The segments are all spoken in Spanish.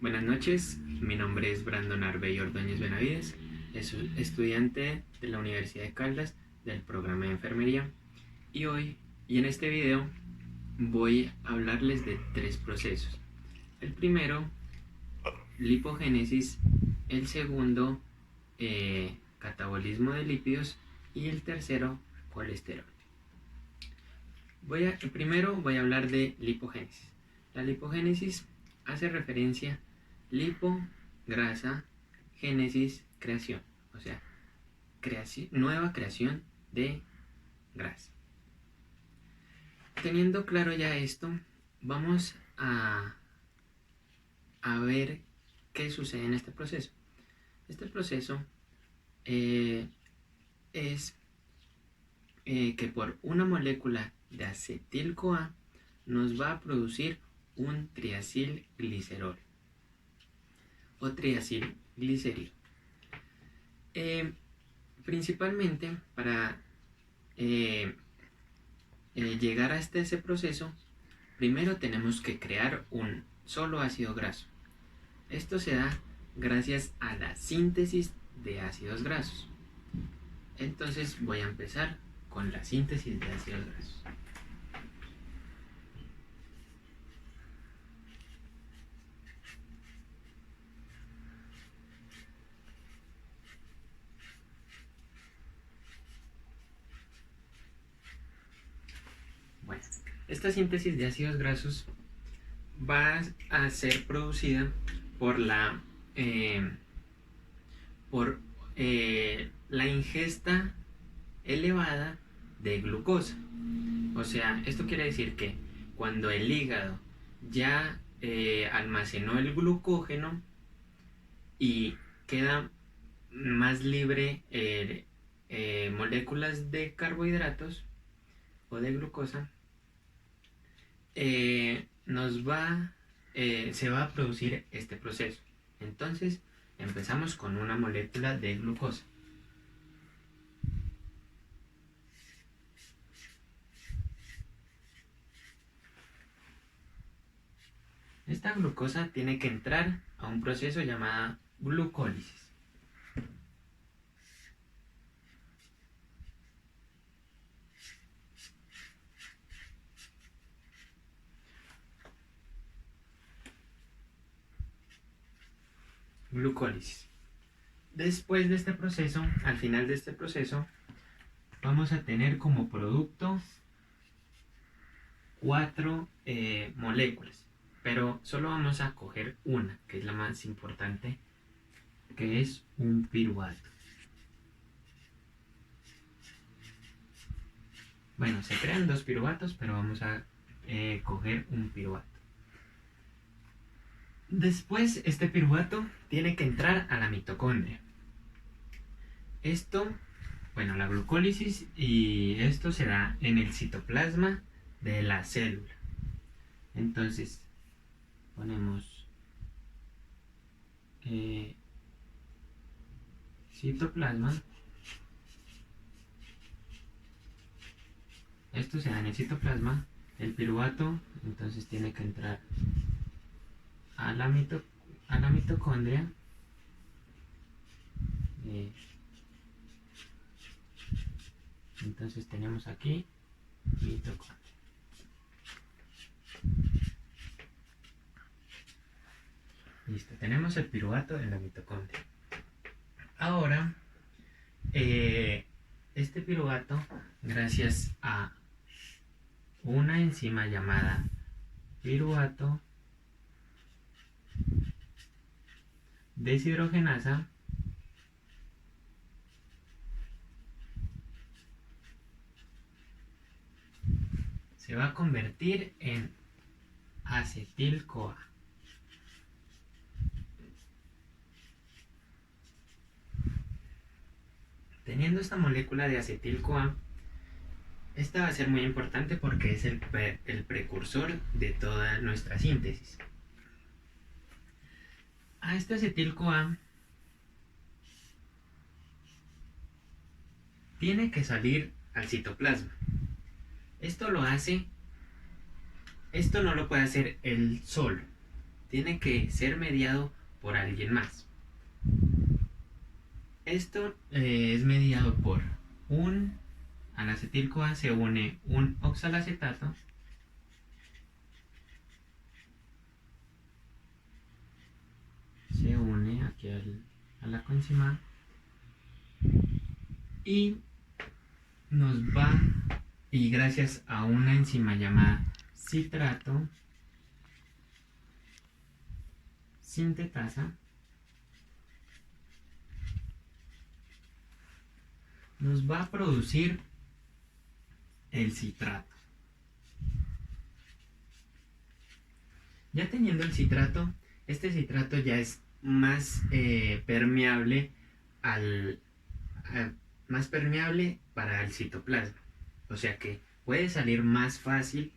Buenas noches, mi nombre es Brandon Arbey Ordóñez Benavides, soy estudiante de la Universidad de Caldas del programa de enfermería y en este video voy a hablarles de tres procesos. El primero, lipogénesis, el segundo, catabolismo de lípidos y el tercero, colesterol. Primero voy a hablar de lipogénesis. La lipogénesis hace referencia lipo, grasa, génesis, creación, o sea, nueva creación de grasa. Teniendo claro ya esto, vamos a ver qué sucede en este proceso. Este proceso es que por una molécula de acetil-CoA nos va a producir un triacilglicerol o triacilgliceril. Principalmente para llegar hasta ese proceso, primero tenemos que crear un solo ácido graso. Esto se da gracias a la síntesis de ácidos grasos. Entonces voy a empezar con la síntesis de ácidos grasos. Bueno, esta síntesis de ácidos grasos va a ser producida por la ingesta elevada de glucosa. O sea, esto quiere decir que cuando el hígado ya almacenó el glucógeno y queda más libre moléculas de carbohidratos o de glucosa, se va a producir este proceso. Entonces empezamos con una molécula de glucosa. Esta glucosa tiene que entrar a un proceso llamado glucólisis. Después de este proceso, al final de este proceso, vamos a tener como producto 4 moléculas, pero solo vamos a coger una, que es la más importante, que es un piruvato. Bueno, se crean 2 piruvatos, pero vamos a coger un piruvato. Después, este piruvato tiene que entrar a la mitocondria. La glucólisis y esto se da en el citoplasma de la célula. Entonces, ponemos citoplasma. Esto se da en el citoplasma. El piruvato entonces tiene que entrar a la mitocondria. Entonces tenemos aquí mitocondria. Listo, tenemos el piruvato en la mitocondria. Ahora, este piruvato, gracias a una enzima llamada piruvato deshidrogenasa, se va a convertir en acetil-CoA. Teniendo esta molécula de acetil-CoA, esta va a ser muy importante porque es el precursor de toda nuestra síntesis. A este acetil-CoA tiene que salir al citoplasma. Esto no lo puede hacer él solo. tiene que ser mediado por alguien más. Esto es mediado por al acetil-CoA se une un oxalacetato se une aquí a la coenzima y gracias a una enzima llamada citrato sintetasa nos va a producir el citrato. Ya teniendo el citrato, este citrato ya es más permeable más permeable para el citoplasma, o sea que puede salir más fácil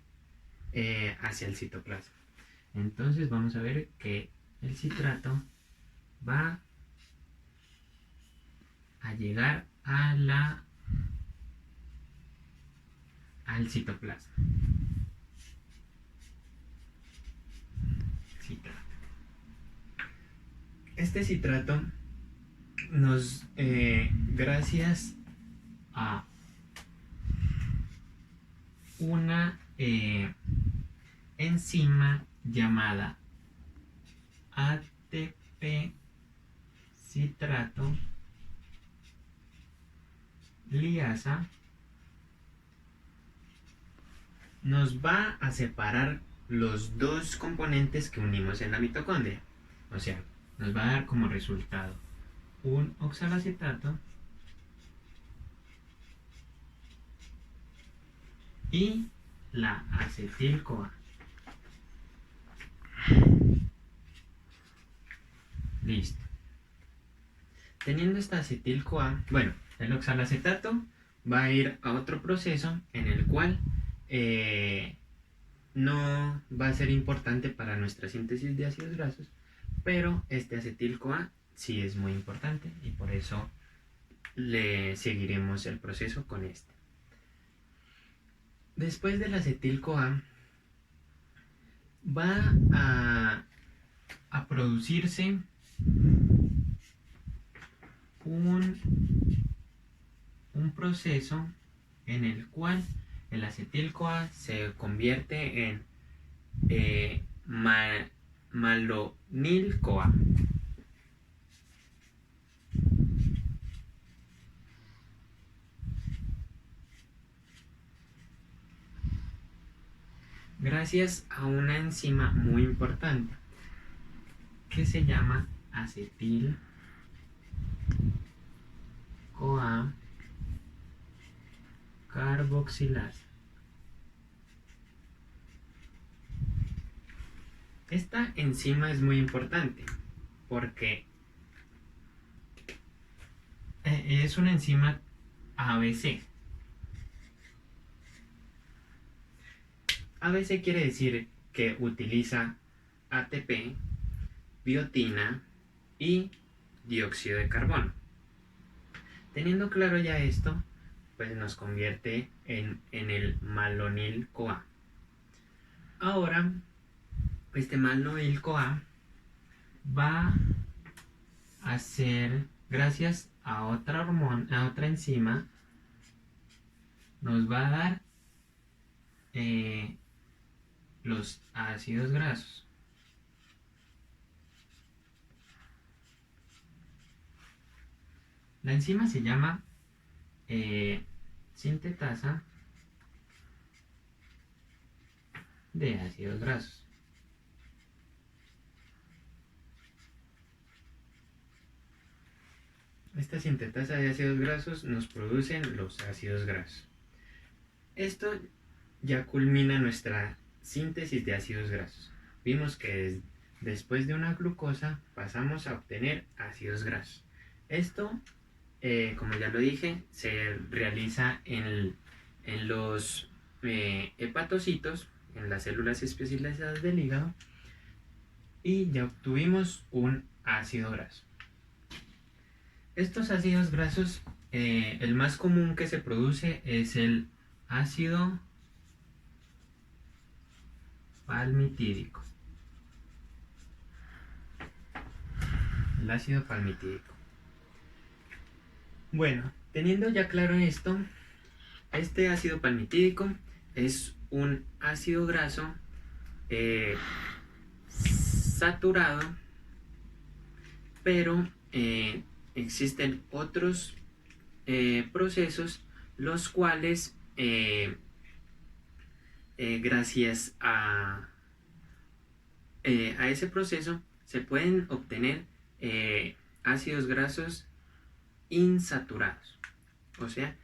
hacia el citoplasma. Entonces vamos a ver que el citrato va a llegar al citoplasma. Citrato. Este citrato gracias a una enzima llamada ATP citrato liasa, nos va a separar los dos componentes que unimos en la mitocondria. O sea, nos va a dar como resultado un oxalacetato y la acetil-CoA. Listo. Teniendo esta acetil-CoA, bueno, el oxalacetato va a ir a otro proceso en el cual no va a ser importante para nuestra síntesis de ácidos grasos, pero este acetil-CoA sí es muy importante y por eso le seguiremos el proceso con este. Después del acetil-CoA va a producirse un proceso en el cual el acetil-CoA se convierte en malonil-CoA. Gracias a una enzima muy importante que se llama acetil-CoA carboxilasa. Esta enzima es muy importante porque es una enzima ABC. ABC quiere decir que utiliza ATP, biotina y dióxido de carbono. Teniendo claro ya esto, pues nos convierte en el malonil-CoA. Ahora, este malonil-CoA va a ser, gracias a otra enzima, nos va a dar los ácidos grasos. La enzima se llama sintetasa de ácidos grasos. Esta sintetasa de ácidos grasos nos producen los ácidos grasos. Esto ya culmina nuestra síntesis de ácidos grasos. Vimos que después de una glucosa pasamos a obtener ácidos grasos. Esto, como ya lo dije, se realiza en los hepatocitos, en las células especializadas del hígado, y ya obtuvimos un ácido graso. Estos ácidos grasos, el más común que se produce es el ácido palmitídico. el ácido palmitídico. Bueno, teniendo ya claro esto, este ácido palmitídico es un ácido graso saturado, pero existen otros procesos los cuales gracias a ese proceso se pueden obtener ácidos grasos insaturados, o sea,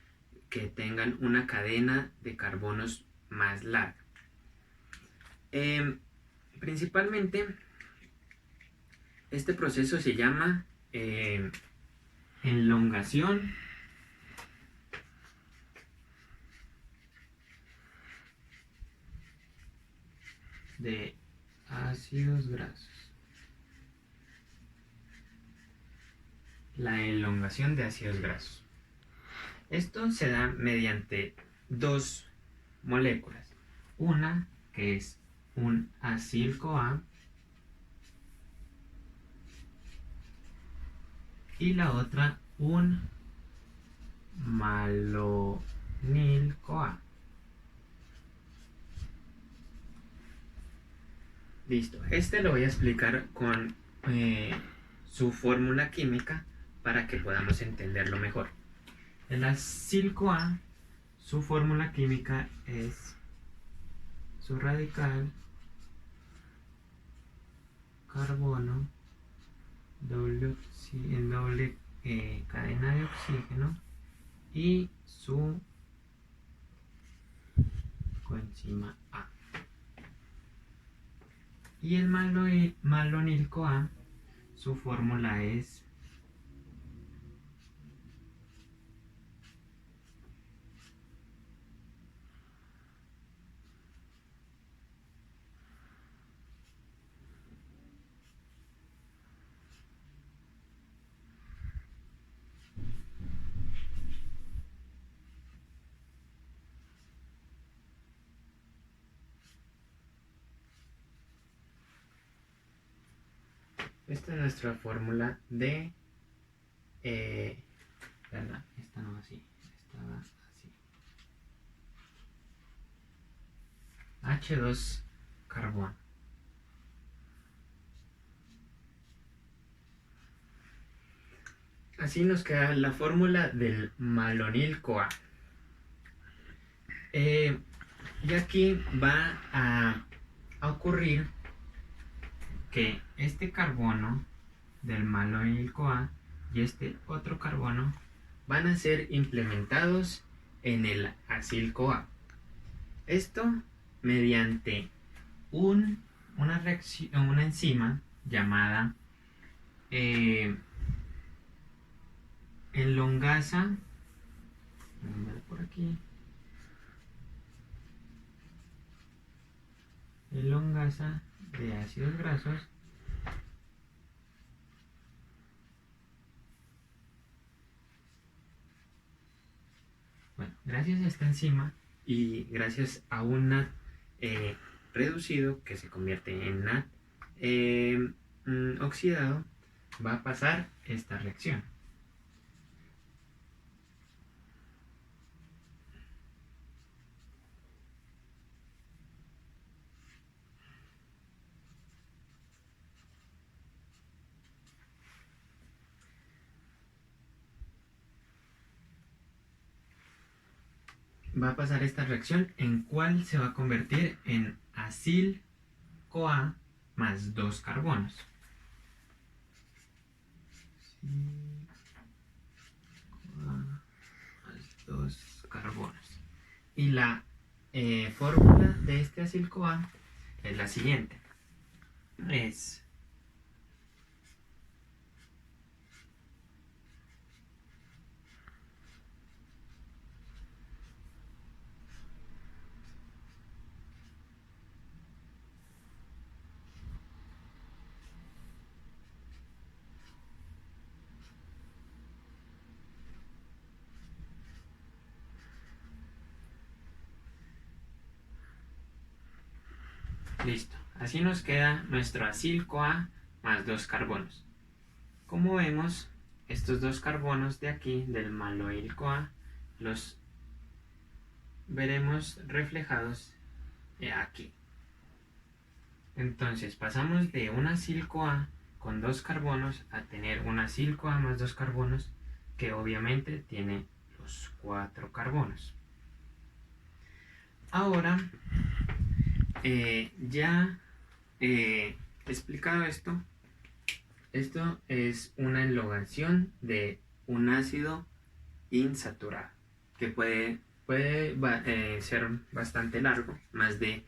que tengan una cadena de carbonos más larga. Principalmente, este proceso se llama elongación de ácidos grasos. La elongación de ácidos grasos. Esto se da mediante dos moléculas. Una que es un acil-CoA y la otra un malonil-CoA. Listo, este lo voy a explicar con su fórmula química para que podamos entenderlo mejor. El acil-CoA, su fórmula química es su radical, carbono, doble cadena de oxígeno y su coenzima A. Y el malonil-CoA, su fórmula es esta es nuestra fórmula de ¿verdad? Esta no va así, esta va así. H2 carbono. Así nos queda la fórmula del malonil-CoA. Y aquí va a ocurrir que este carbono del malonil-CoA y este otro carbono van a ser implementados en el acil-CoA. Esto mediante una enzima llamada elongasa, por aquí, elongasa de ácidos grasos Bueno, gracias a esta enzima y gracias a un NAD reducido que se convierte en NAD oxidado, va a pasar esta reacción. Va a pasar esta reacción en cual se va a convertir en acil-CoA más 2 carbonos. Más 2 carbonos. Y la fórmula de este acil-CoA es la siguiente. Es listo. Así nos queda nuestro acil-CoA más 2 carbonos. Como vemos, estos dos carbonos de aquí, del maloil-CoA, los veremos reflejados aquí. Entonces pasamos de un acil-CoA con dos carbonos a tener un acil-CoA más dos carbonos, que obviamente tiene los 4 carbonos. Ahora, ya explicado esto, esto es una enlogación de un ácido insaturado, que puede ser bastante largo, más de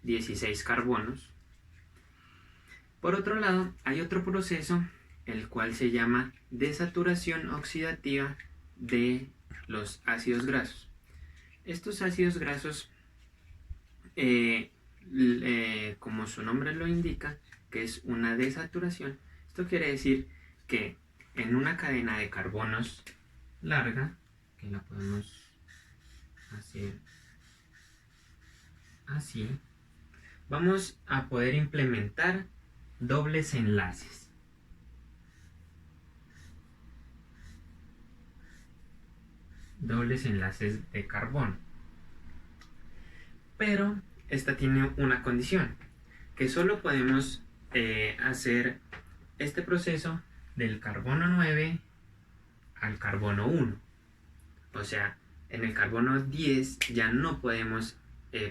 16 carbonos. Por otro lado, hay otro proceso, el cual se llama desaturación oxidativa de los ácidos grasos. Estos ácidos grasos, como su nombre lo indica, que es una desaturación, esto quiere decir que en una cadena de carbonos larga, que la podemos hacer así, vamos a poder implementar dobles enlaces. Dobles enlaces de carbono. Pero esta tiene una condición, que solo podemos hacer este proceso del carbono 9 al carbono 1. O sea, en el carbono 10 ya no podemos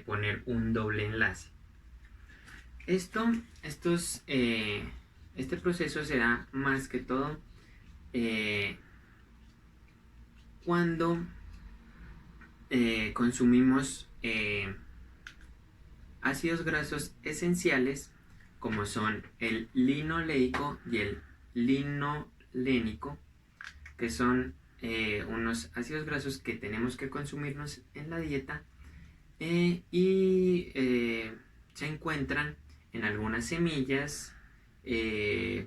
poner un doble enlace. Este proceso se da más que todo cuando consumimos ácidos grasos esenciales, como son el linoleico y el linolénico, que son unos ácidos grasos que tenemos que consumirnos en la dieta y se encuentran en algunas semillas y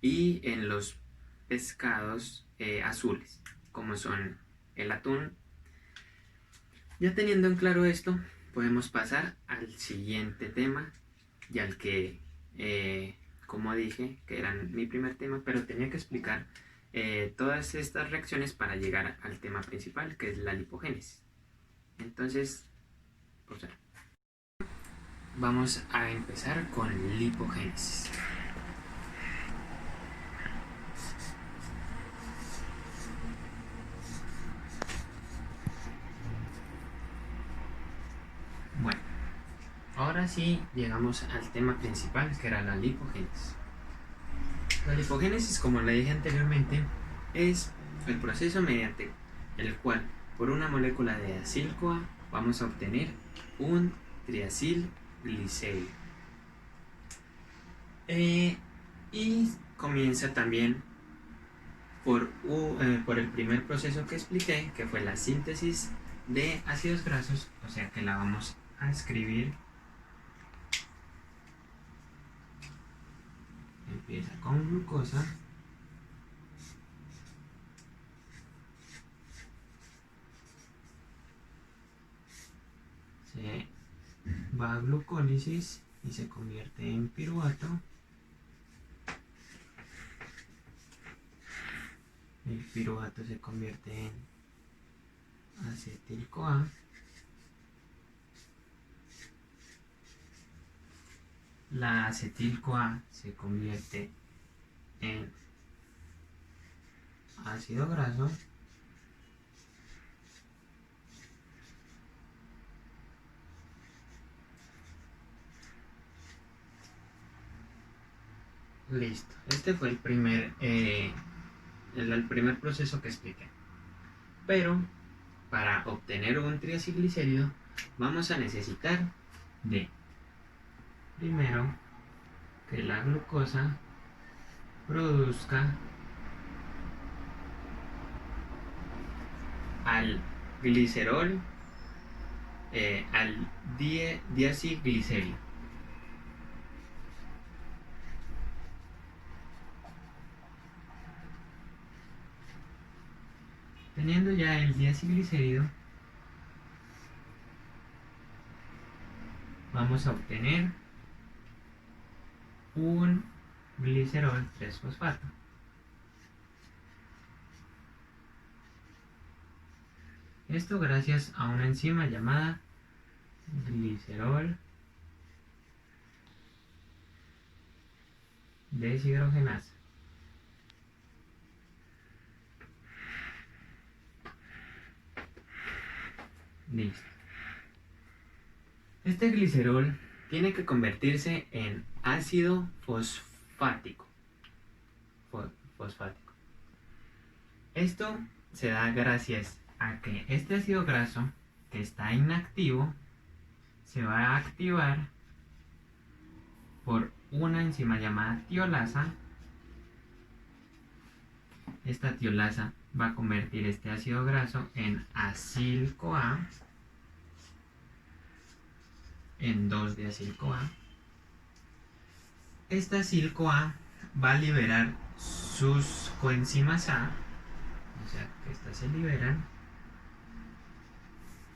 en los pescados azules, como son el atún. Ya teniendo en claro esto, podemos pasar al siguiente tema y al que, como dije, que era mi primer tema, pero tenía que explicar todas estas reacciones para llegar al tema principal, que es la lipogénesis. Entonces, vamos a empezar con lipogénesis. Bueno, ahora sí llegamos al tema principal, que era la lipogénesis. La lipogénesis, como le dije anteriormente, es el proceso mediante el cual por una molécula de acil-CoA vamos a obtener un triacilglicerio. Y comienza también por el primer proceso que expliqué, que fue la síntesis de ácidos grasos, o sea que la vamos a escribir. Empieza con glucosa, se va a glucólisis y se convierte en piruvato. El piruvato se convierte en acetil-CoA. La acetil-CoA se convierte en ácido graso. Listo. Este fue el primer proceso que expliqué. Pero para obtener un triacilglicérido vamos a necesitar de, primero, que la glucosa produzca al glicerol, al diacilglicerio. Teniendo ya el diacilglicérido, vamos a obtener un glicerol 3-fosfato. Esto gracias a una enzima llamada glicerol deshidrogenasa. Listo. Este glicerol tiene que convertirse en ácido fosfático. Esto se da gracias a que este ácido graso, que está inactivo, se va a activar por una enzima llamada tiolasa. Esta tiolasa va a convertir este ácido graso en acil-CoA, en 2-deacil-CoA. Esta acil-CoA va a liberar sus coenzimas A, o sea que estas se liberan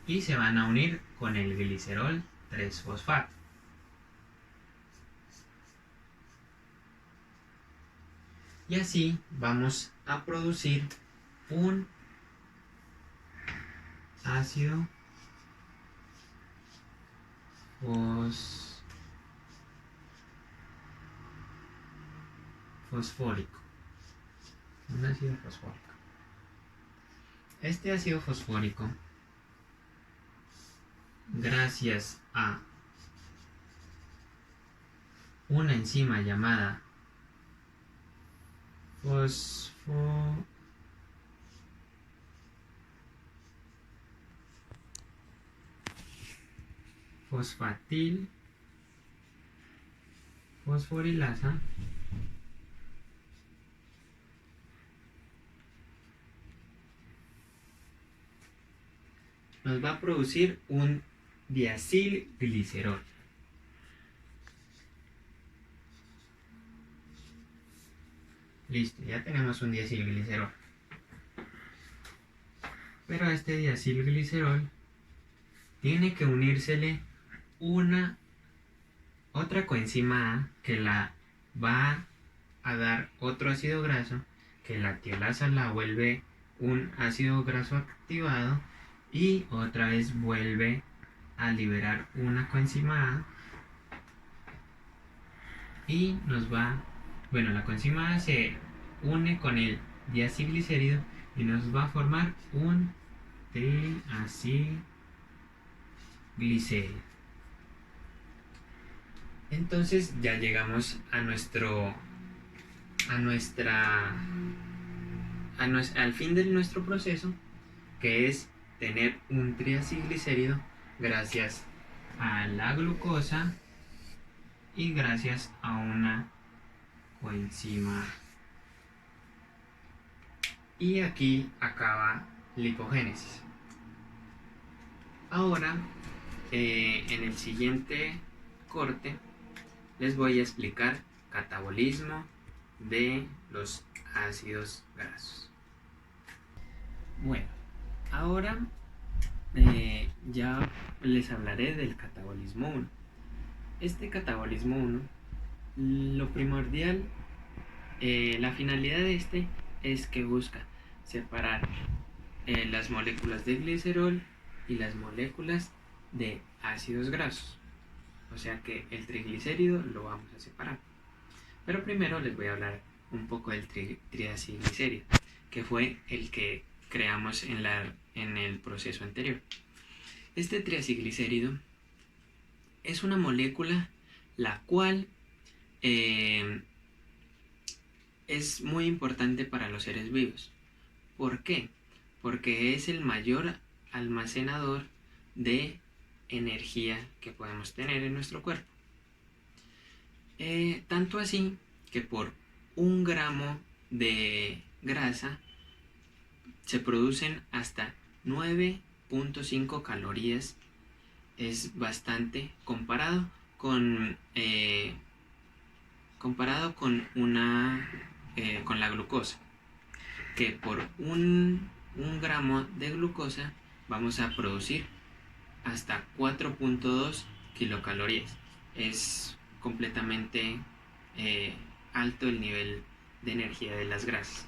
y se van a unir con el glicerol 3-fosfato. Y así vamos a producir un ácido fosfórico. Un ácido fosfórico. Este ácido fosfórico, gracias a una enzima llamada fosfatil fosforilasa, nos va a producir un diacilglicerol. Listo, ya tenemos un diacilglicerol. Pero a este diacilglicerol tiene que unírsele otra coenzima A que la va a dar otro ácido graso, que la tiolasa la vuelve un ácido graso activado y otra vez vuelve a liberar una coenzima A y la coenzima A se une con el diacilglicérido y nos va a formar un triacilglicérido. Entonces ya llegamos al fin de nuestro proceso, que es tener un triacilglicérido gracias a la glucosa y gracias a una coenzima. Y aquí acaba lipogénesis. Ahora, en el siguiente corte, les voy a explicar catabolismo de los ácidos grasos. Bueno, ahora ya les hablaré del catabolismo 1. Este catabolismo 1, lo primordial, la finalidad de este es que busca separar las moléculas de glicerol y las moléculas de ácidos grasos. O sea que el triglicérido lo vamos a separar. Pero primero les voy a hablar un poco del triacilglicérido, que fue el que creamos en el proceso anterior. Este triacilglicérido es una molécula la cual es muy importante para los seres vivos. ¿Por qué? Porque es el mayor almacenador de energía que podemos tener en nuestro cuerpo. Tanto así que por 1 gramo de grasa se producen hasta 9.5 calorías. Es bastante comparado con la glucosa, que por un gramo de glucosa vamos a producir hasta 4.2 kilocalorías. Es completamente alto el nivel de energía de las grasas.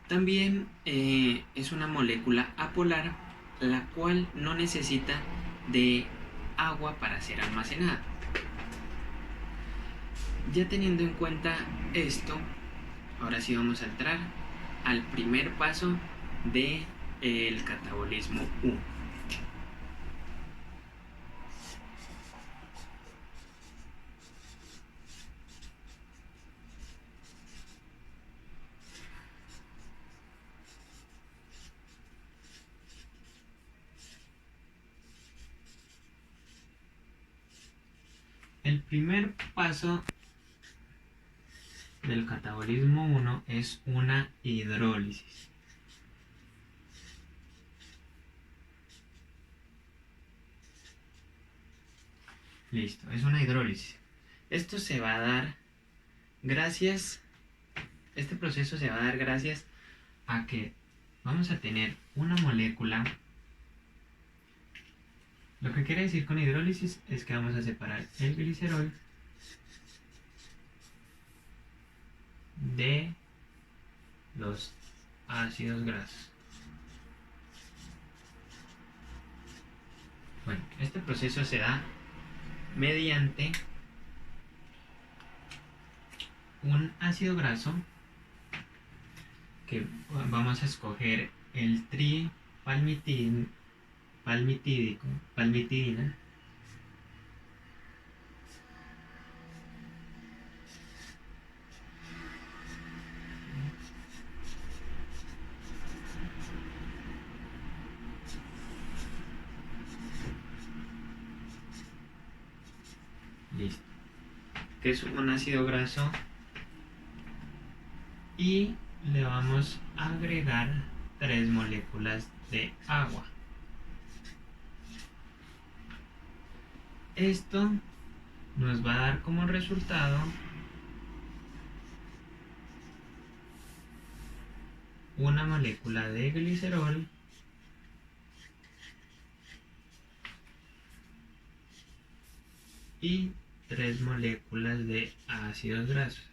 También es una molécula apolar, la cual no necesita de agua para ser almacenada. Ya teniendo en cuenta esto, ahora sí vamos a entrar al primer paso del catabolismo 1. El primer paso del catabolismo 1 es una hidrólisis. Listo, es una hidrólisis. Esto se va a dar gracias, este proceso se va a dar gracias a que vamos a tener una molécula. Lo que quiere decir con hidrólisis es que vamos a separar el glicerol de los ácidos grasos. Bueno, este proceso se da mediante un ácido graso que vamos a escoger el tripalmitidina. Listo. Que es un ácido graso, y le vamos a agregar 3 moléculas de agua. Esto nos va a dar como resultado una molécula de glicerol y 3 moléculas de ácidos grasos.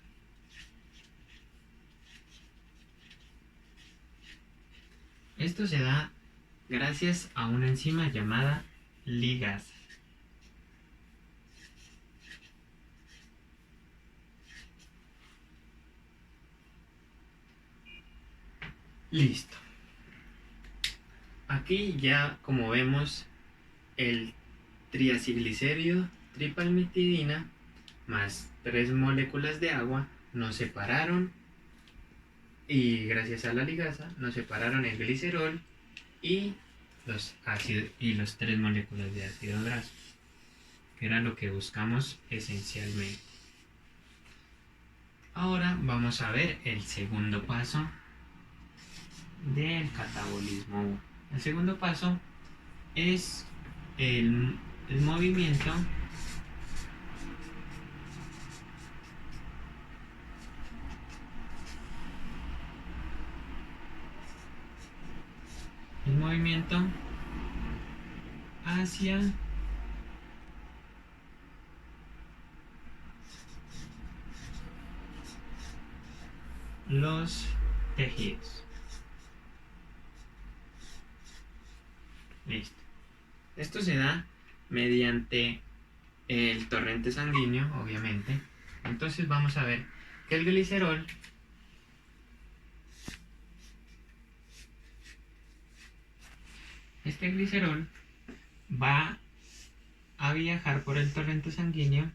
Esto se da gracias a una enzima llamada ligasa. Listo. Aquí ya, como vemos, el triacilglicérido, tripalmitidina, más 3 moléculas de agua nos separaron, y gracias a la ligasa nos separaron el glicerol y los 3 moléculas de ácido graso, que era lo que buscamos esencialmente. Ahora vamos a ver el segundo paso del catabolismo 1. El segundo paso es el movimiento hacia los tejidos. Listo. Esto se da mediante el torrente sanguíneo, obviamente. Entonces vamos a ver que el glicerol va a viajar por el torrente sanguíneo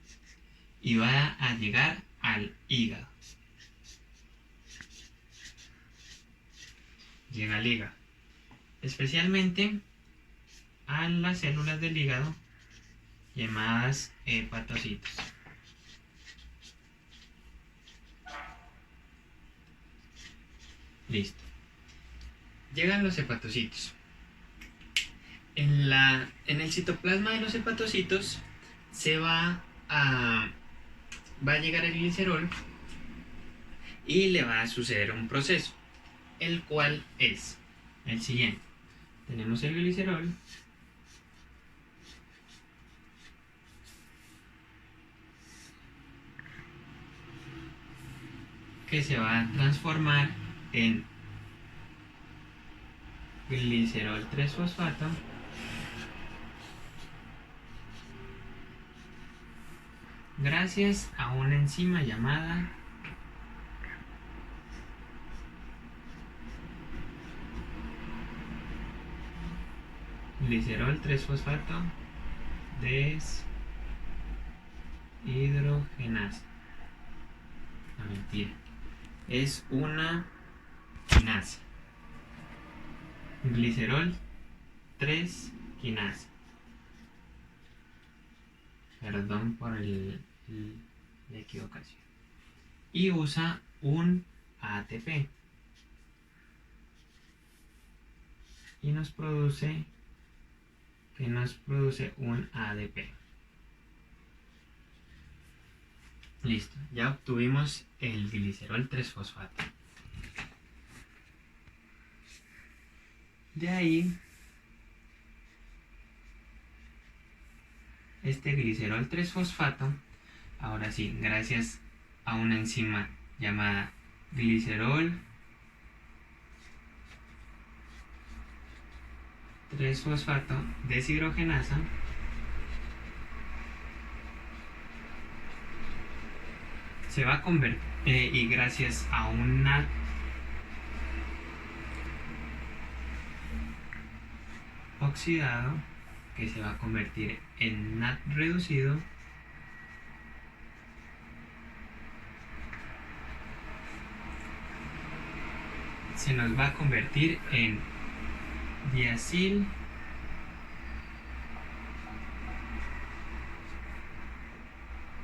y va a llegar al hígado. Llega al hígado, especialmente a las células del hígado llamadas hepatocitos. Listo. Llegan los hepatocitos. En el citoplasma de los hepatocitos va a llegar el glicerol y le va a suceder un proceso, el cual es el siguiente. Tenemos el glicerol, que se va a transformar en glicerol 3-fosfato gracias a una enzima llamada glicerol 3-fosfato deshidrogenasa. No, mentira. Es una quinasa. Glicerol 3 quinasa. Perdón por la equivocación. Y usa un ATP. Y nos produce un ADP. Listo, ya obtuvimos el glicerol 3-fosfato. De ahí, este glicerol 3-fosfato, ahora sí, gracias a una enzima llamada glicerol 3-fosfato deshidrogenasa, se va a convertir, y gracias a un NAT oxidado, que se va a convertir en NAT reducido, se nos va a convertir en diacil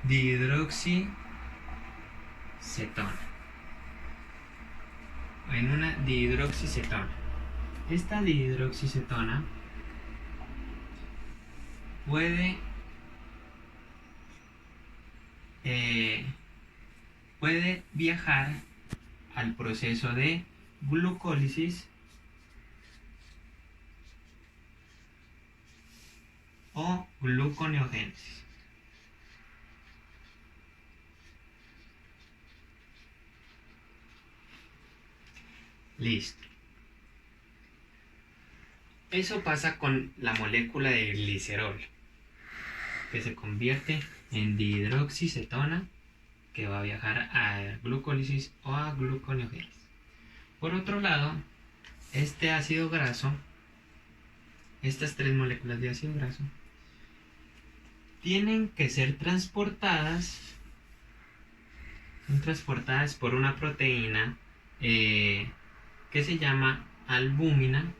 dihidroxicetona, en una dihidroxicetona. Esta dihidroxicetona puede viajar al proceso de glucólisis o gluconeogénesis. Listo. Eso pasa con la molécula de glicerol, que se convierte en dihidroxicetona, que va a viajar a glucólisis o a gluconeogénesis. Por otro lado, este ácido graso, estas tres moléculas de ácido graso, tienen que ser transportadas por una proteína que se llama albúmina,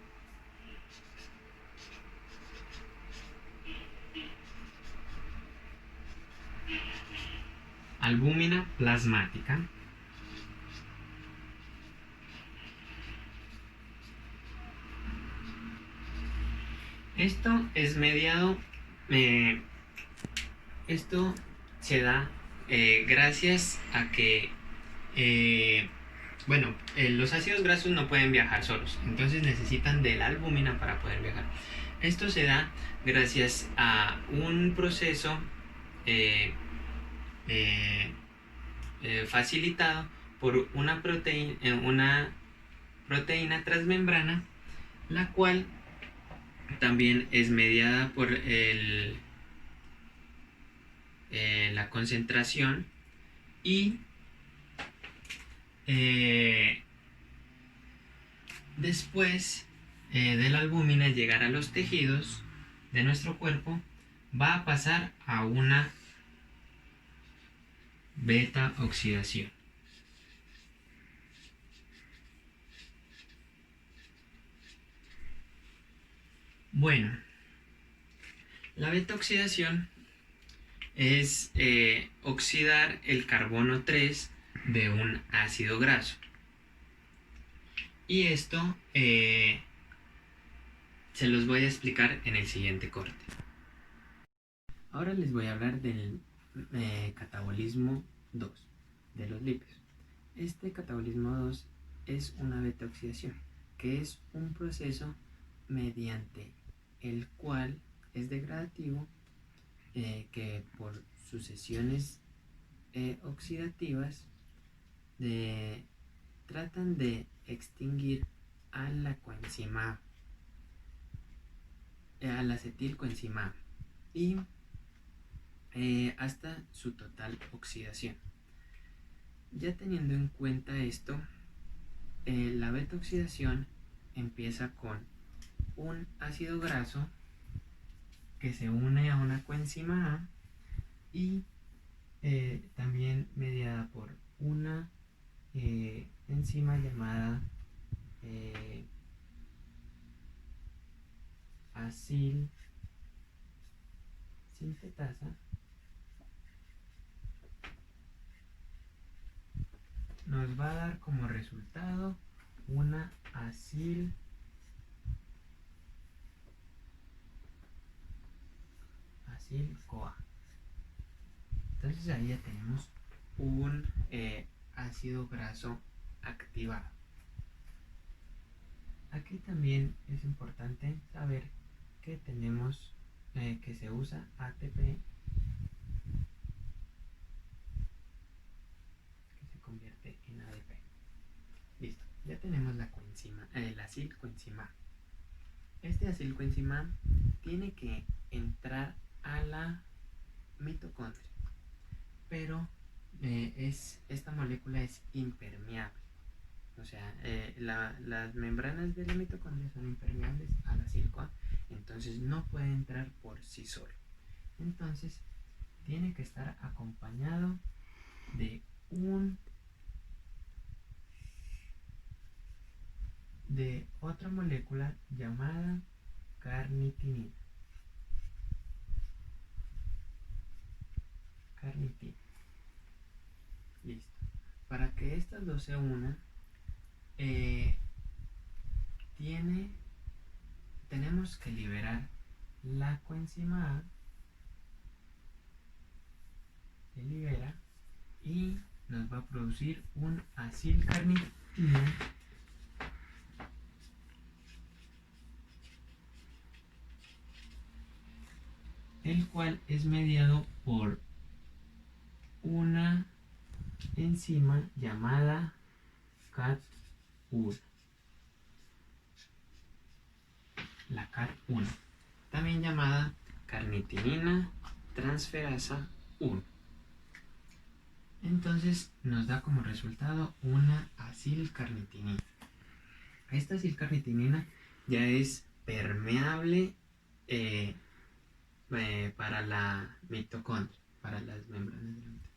albúmina plasmática, esto es mediado, esto se da gracias a que los ácidos grasos no pueden viajar solos, entonces necesitan de la albúmina para poder viajar. Esto se da gracias a un proceso facilitado por una proteína transmembrana, la cual también es mediada por la concentración y después de la albúmina llegar a los tejidos de nuestro cuerpo, va a pasar a una beta oxidación. Bueno, la beta oxidación es oxidar el carbono 3 de un ácido graso. Y esto se los voy a explicar en el siguiente corte. Ahora les voy a hablar del catabolismo 2 de los lípidos. Este catabolismo 2 es una beta oxidación, que es un proceso mediante el cual es degradativo, que por sucesiones oxidativas tratan de extinguir a la coenzima, al acetilcoenzima y hasta su total oxidación. Ya teniendo en cuenta esto, la beta oxidación empieza con un ácido graso que se une a una coenzima A y también mediada por una enzima llamada acil sintetasa, nos va a dar como resultado una acil CoA. Entonces ahí ya tenemos un ácido graso activado. Aquí también es importante saber que tenemos que se usa ATP, que se convierte en ADP. Listo, ya tenemos la coenzima, el acilcoenzima. Este acilcoenzima tiene que entrar a la mitocondria, pero esta molécula es impermeable. O sea, las membranas de la mitocondria son impermeables a la CoA, entonces no puede entrar por sí solo. Entonces, tiene que estar acompañado de otra molécula llamada carnitina. Listo. Para que estas dos se unan, tenemos que liberar la coenzima A, se libera y nos va a producir un acilcarnitina el cual es mediado por una enzima llamada CAT1. La CAT1, también llamada carnitinina transferasa 1. Entonces nos da como resultado una acilcarnitinina. Esta acilcarnitinina ya es permeable para la mitocondria, para las membranas de la mitocondria.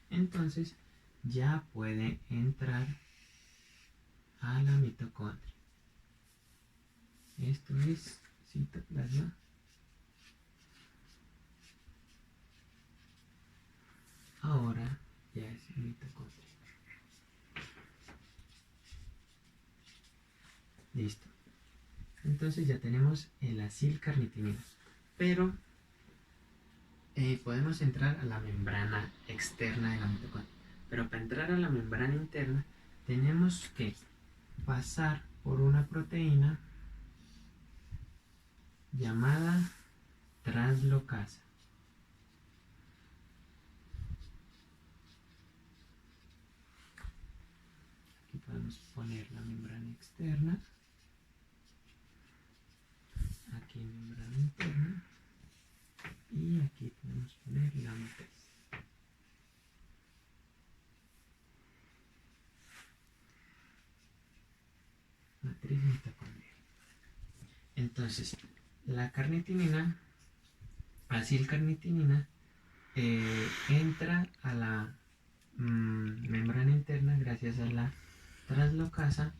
Entonces ya puede entrar a la mitocondria. Esto es citoplasma. Ahora ya es mitocondria. Listo. Entonces ya tenemos el acilcarnitinina. Pero podemos entrar a la membrana externa de la mitocondria. Pero para entrar a la membrana interna tenemos que pasar por una proteína llamada translocasa. Aquí podemos poner la membrana externa, aquí membrana interna y aquí podemos poner la matriz. Matriz mitocondrial. Entonces, la carnitinina, acilcarnitinina, entra a la membrana interna gracias a la translocasa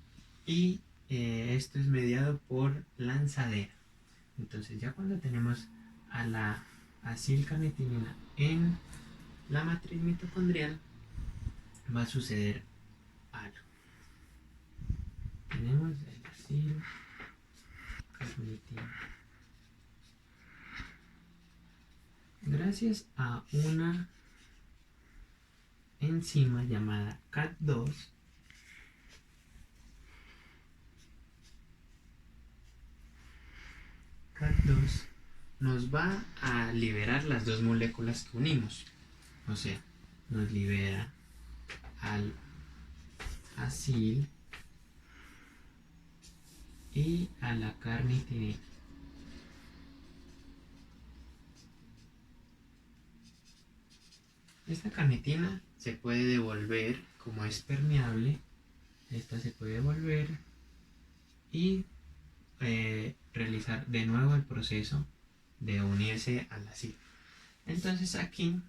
y esto es mediado por lanzadera. Entonces ya cuando tenemos a la acilcarnitinina en la matriz mitocondrial va a suceder algo. Tenemos el acilcarnitina. Gracias a una enzima llamada CAT2, nos va a liberar las dos moléculas que unimos. O sea, nos libera al acil y a la carnitina. Esta carnitina se puede devolver, como es permeable, esta se puede devolver y realizar de nuevo el proceso de unirse al acil. Entonces aquí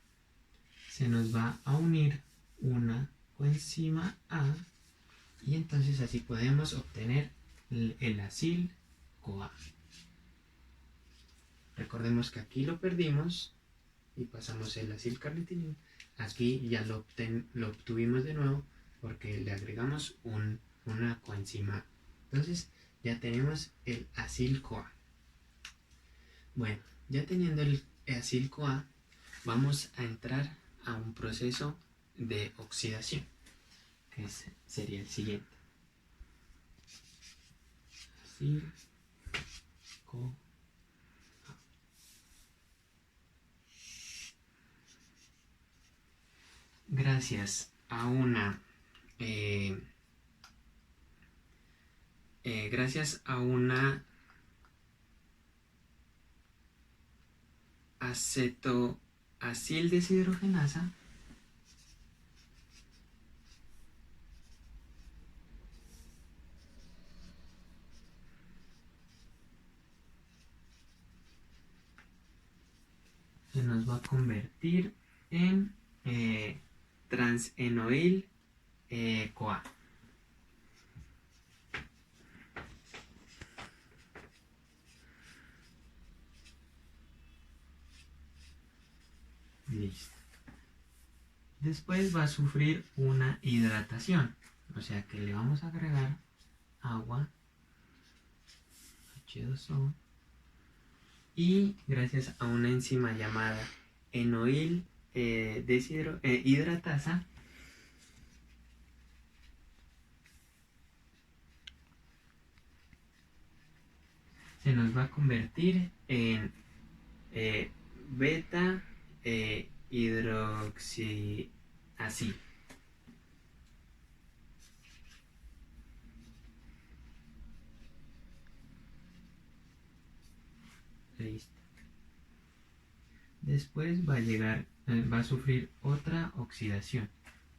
se nos va a unir una coenzima A y entonces así podemos obtener el acil-CoA. Recordemos que aquí lo perdimos y pasamos el acil-carnitinina. Aquí ya lo obtuvimos de nuevo porque le agregamos una coenzima A. Entonces ya tenemos el acil-CoA. Bueno, ya teniendo el acil-CoA, vamos a entrar a un proceso de oxidación, que sería el siguiente. Acil-CoA. Gracias a una acetoacil deshidrogenasa, se nos va a convertir en transenoil CoA. Listo. Después va a sufrir una hidratación, o sea que le vamos a agregar agua, H2O, y gracias a una enzima llamada enoil hidratasa, se nos va a convertir en beta hidroxiacil. Listo. Después va a sufrir otra oxidación,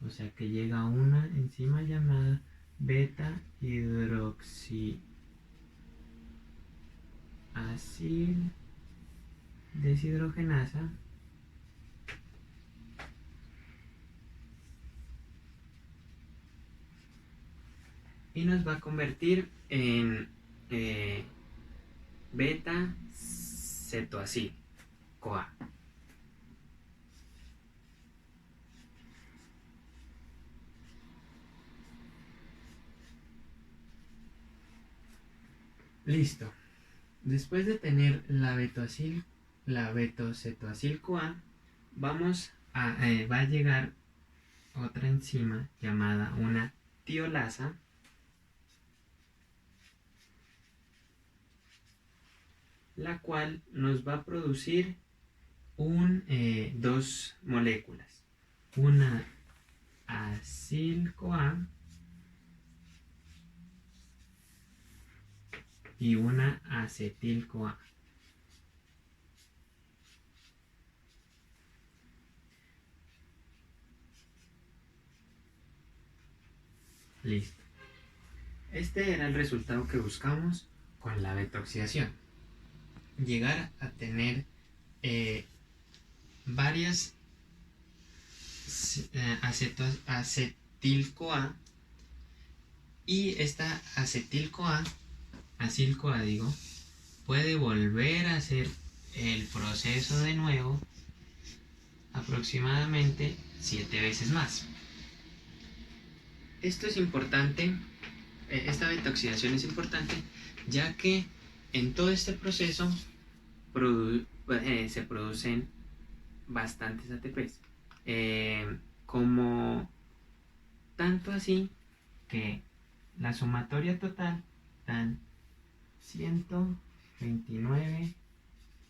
o sea que llega una enzima llamada beta hidroxiacil deshidrogenasa, y nos va a convertir en beta cetoacil CoA. Listo. Después de tener la betocetoacil CoA, va a llegar otra enzima llamada una tiolasa, la cual nos va a producir dos moléculas, una acil-CoA y una acetil-CoA. Listo. Este era el resultado que buscamos con la betoxidación. Llegar a tener varias acetil-CoA, y esta acetil-CoA, acil-CoA digo, puede volver a hacer el proceso de nuevo aproximadamente 7 veces más. Esto es importante, esta betoxidación es importante, ya que en todo este proceso se producen bastantes ATPs, como tanto así que la sumatoria total dan 129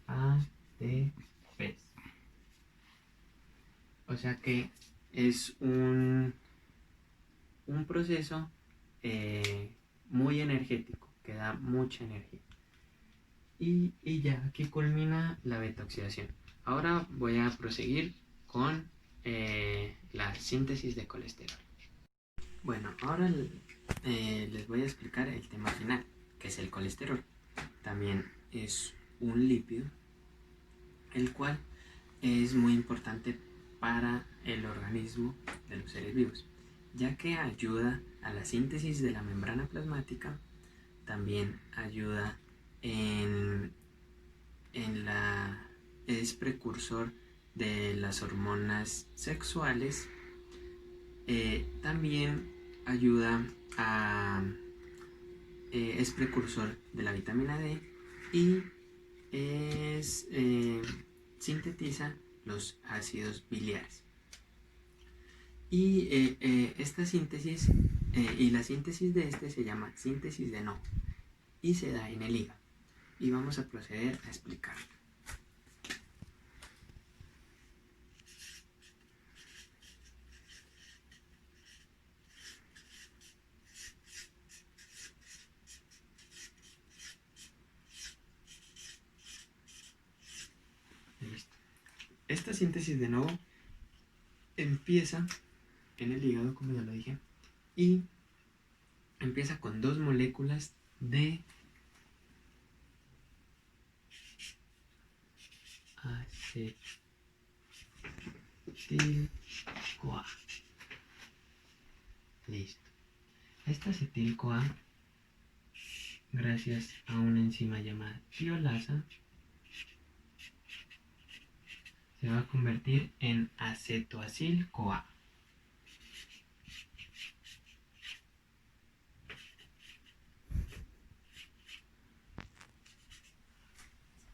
ATPs. O sea que es un proceso muy energético, que da mucha energía. Y ya aquí culmina la beta-oxidación. Ahora voy a proseguir con la síntesis de colesterol. Bueno, ahora les voy a explicar el tema final, que es el colesterol. También es un lípido, el cual es muy importante para el organismo de los seres vivos, ya que ayuda a la síntesis de la membrana plasmática, también ayuda es precursor de las hormonas sexuales, también ayuda es precursor de la vitamina D y sintetiza los ácidos biliares. Y esta síntesis y la síntesis de este se llama síntesis de Novo y se da en el hígado. Y vamos a proceder a explicarlo. Listo. Esta síntesis de Novo empieza en el hígado, como ya lo dije, y empieza con 2 moléculas de acetil-CoA. Listo. Esta acetil-CoA, gracias a una enzima llamada tiolasa, se va a convertir en acetoacil-CoA.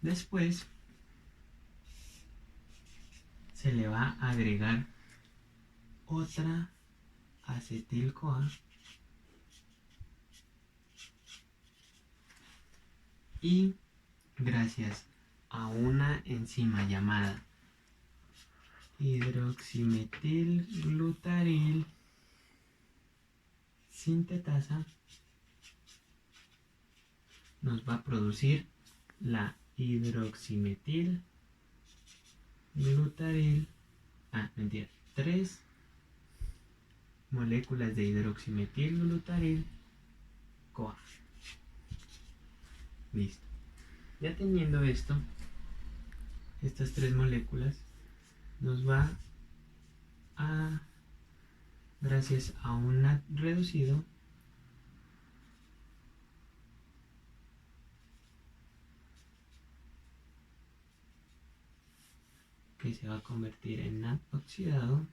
Después se le va a agregar otra acetil-CoA y gracias a una enzima llamada hidroximetilglutaril sintetasa nos va a producir la hidroximetilglutaril, 3 moléculas de hidroximetilglutaril CoA. Listo. Ya teniendo estas 3 moléculas, nos va a, gracias a un NAT reducido, que se va a convertir en NAT oxidado,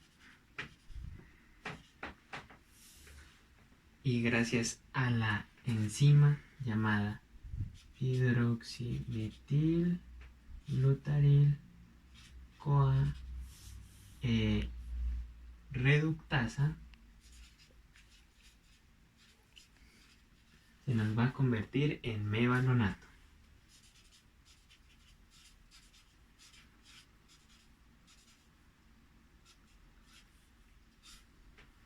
y gracias a la enzima llamada hidroximetilglutaril CoA reductasa, se nos va a convertir en mevalonato.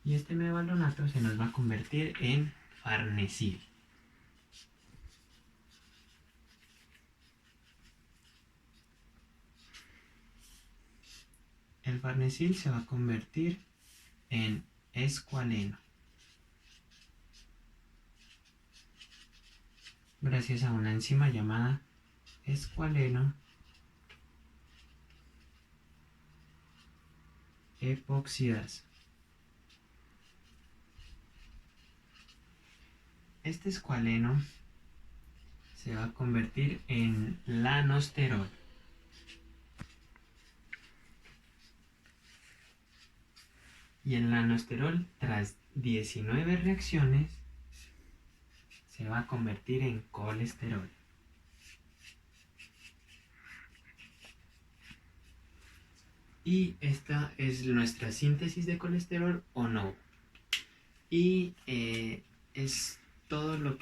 Y este mevalonato se nos va a convertir en farnesil. El farnesil se va a convertir en escualeno, gracias a una enzima llamada escualeno epoxidasa. Este escualeno se va a convertir en lanosterol. Y el lanosterol, tras 19 reacciones, se va a convertir en colesterol. Y esta es nuestra síntesis de colesterol o no. Y es todo lo que